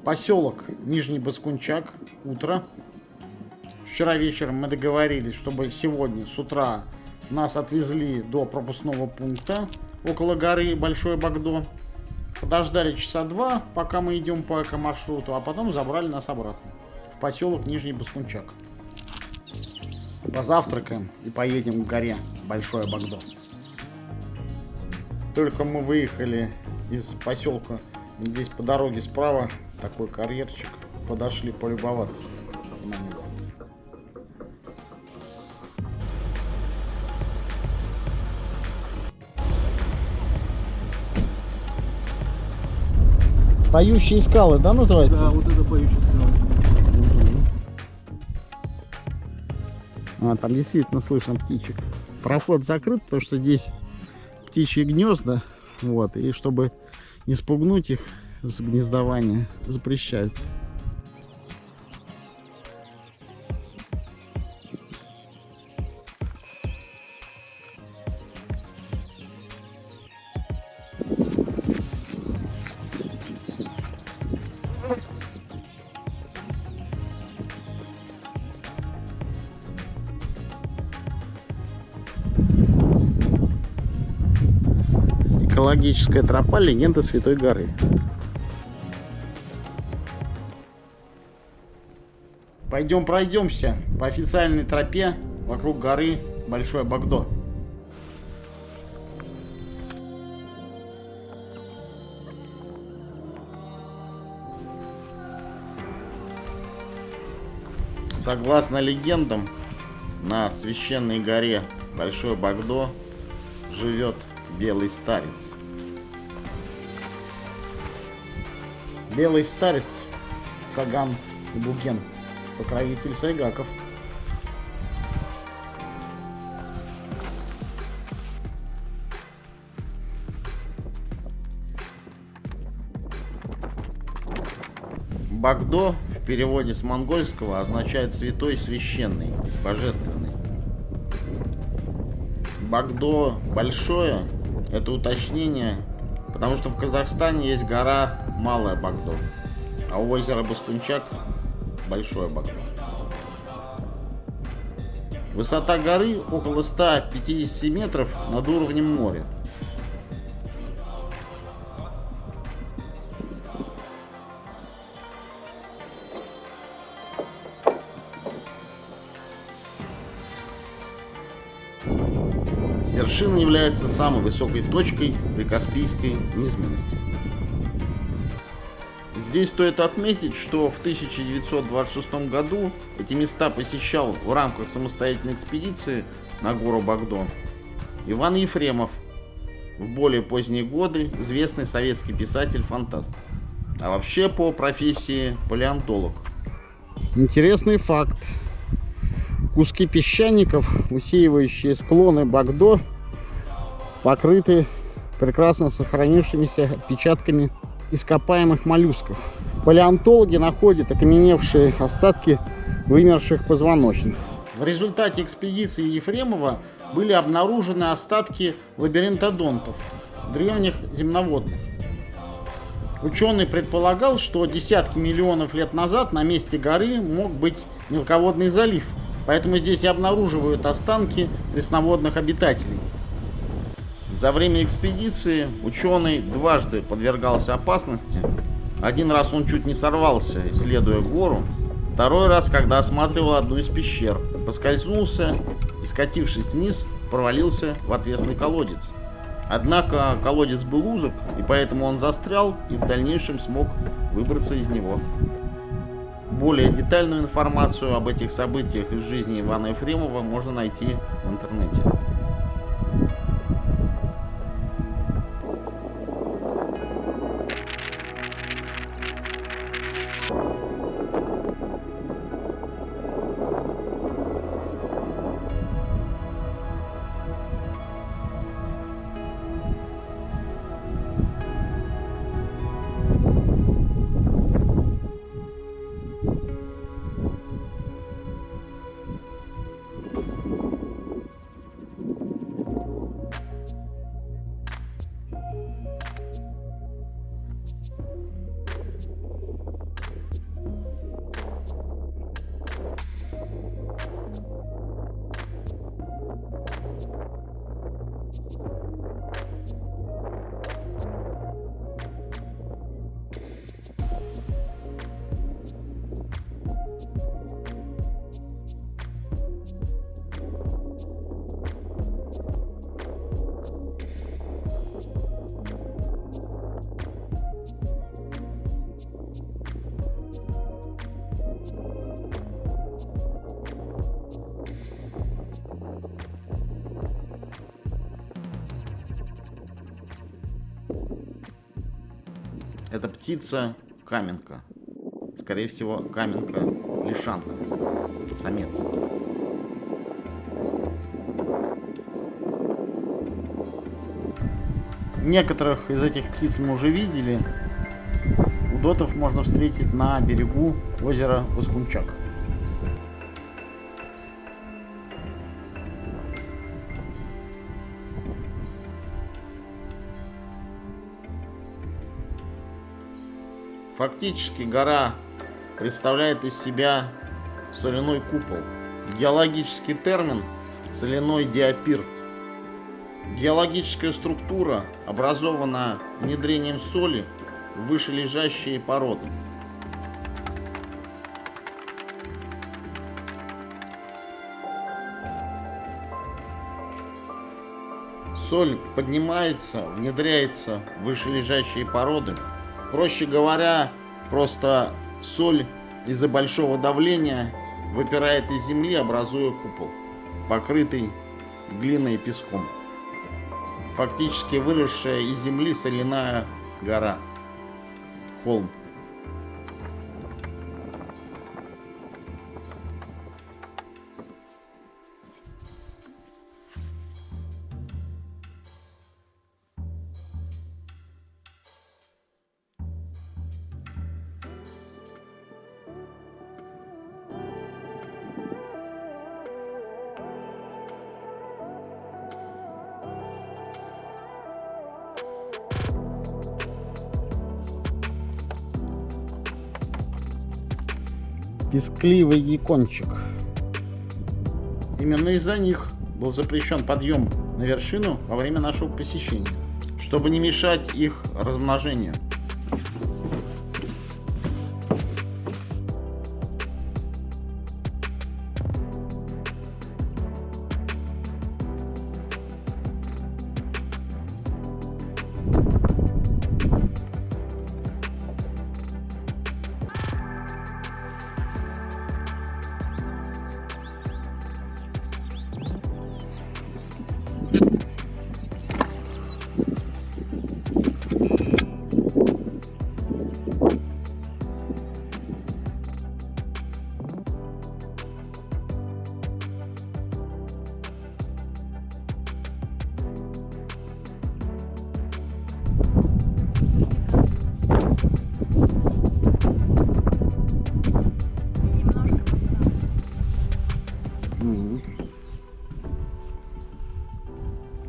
Поселок Нижний Баскунчак. Утро. Вчера вечером мы договорились, чтобы сегодня с утра нас отвезли до пропускного пункта около горы Большое Багдо. Подождали часа два, пока мы идем по эко-маршруту, а потом забрали нас обратно в поселок Нижний Баскунчак. Позавтракаем и поедем к горе Большое Багдо. Только мы выехали из поселка, здесь по дороге справа такой карьерчик, подошли полюбоваться на него. Поющие скалы, да, называется? Да, вот это поющие скалы. А, там действительно слышно птичек. Проход закрыт, потому что здесь птичьи гнезда. Вот, и чтобы не спугнуть их с гнездования, запрещают. Экологическая тропа «Легенда Святой горы». Пойдем пройдемся по официальной тропе вокруг горы Большое Багдо. Согласно легендам, на священной горе Большое Багдо живет белый старец. Белый старец Саган Буген, покровитель сайгаков. Багдо в переводе с монгольского означает святой, священный, божественный. Багдо большое — это уточнение, потому что в Казахстане есть гора Малая Багдо, а у озера Баскунчак Большое Багдо. Высота горы около 150 метров над уровнем моря. Вершина является самой высокой точкой Прикаспийской низменности. Здесь стоит отметить, что в 1926 году эти места посещал в рамках самостоятельной экспедиции на гору Багдо Иван Ефремов, в более поздние годы известный советский писатель-фантаст, а вообще по профессии палеонтолог. Интересный факт. Куски песчаников, усеивающие склоны Багдо, покрыты прекрасно сохранившимися отпечатками ископаемых моллюсков. Палеонтологи находят окаменевшие остатки вымерших позвоночных. В результате экспедиции Ефремова были обнаружены остатки лабиринтодонтов, древних земноводных. Ученый предполагал, что десятки миллионов лет назад на месте горы мог быть мелководный залив, поэтому здесь и обнаруживают останки пресноводных обитателей. За время экспедиции ученый дважды подвергался опасности. Один раз он чуть не сорвался, исследуя гору. Второй раз, когда осматривал одну из пещер, поскользнулся и, скатившись вниз, провалился в отвесный колодец. Однако колодец был узок, и поэтому он застрял и в дальнейшем смог выбраться из него. Более детальную информацию об этих событиях из жизни Ивана Ефремова можно найти в интернете. птица каменка. Скорее всего, каменка-лишанка. Самец. Некоторых из этих птиц мы уже видели. Удотов можно встретить на берегу озера Воскунчак. Фактически гора представляет из себя соляной купол. Геологический термин – соляной диапир. Геологическая структура образована внедрением соли в вышележащие породы. Соль поднимается, внедряется в вышележащие породы. Проще говоря, просто соль из-за большого давления выпирает из земли, образуя купол, покрытый глиной и песком. Фактически выросшая из земли соляная гора, холм. Пескливый геккончик. Именно из-за них был запрещен подъем на вершину во время нашего посещения, чтобы не мешать их размножению.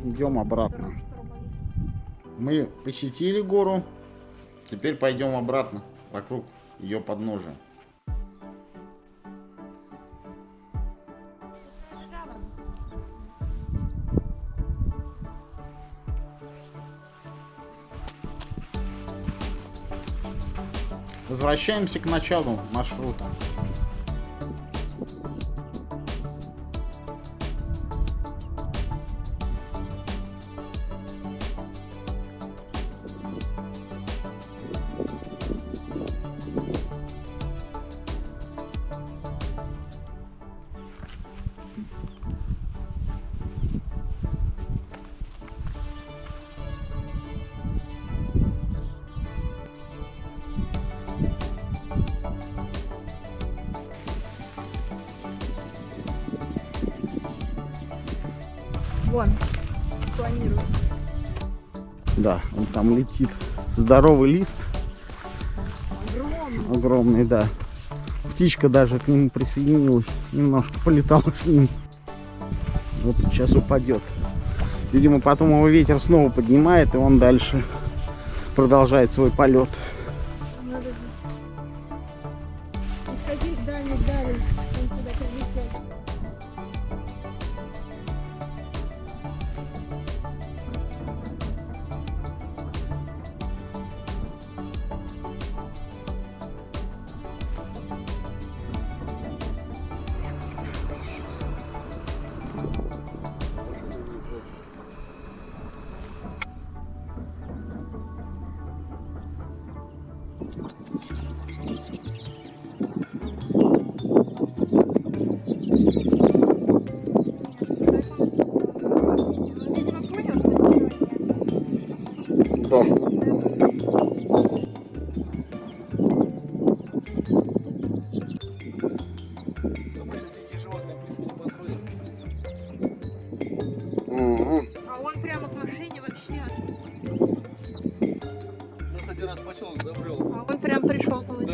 Идем обратно. Мы посетили гору, теперь пойдем обратно, вокруг ее подножия. Возвращаемся к началу маршрута. Вон, планирует. Да, он там летит. Здоровый лист. Огромный. Огромный, да. Птичка даже к нему присоединилась. Немножко полетала с ним. Вот сейчас упадет. Видимо, потом его ветер снова поднимает, и он дальше продолжает свой полет. Надо сходить далее. Он сюда прилетел.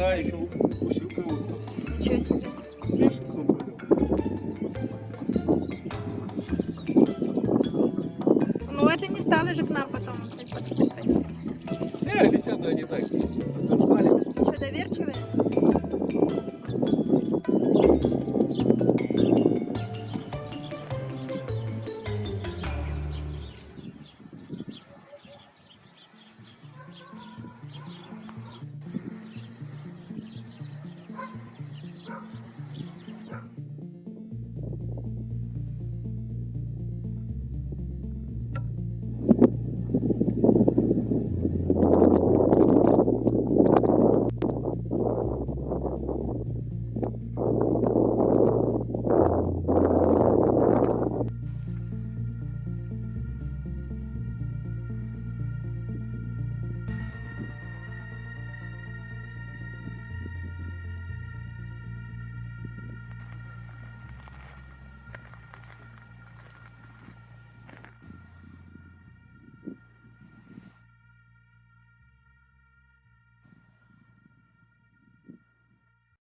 Да, еще бутылка вот. Ничего себе. Меньше 100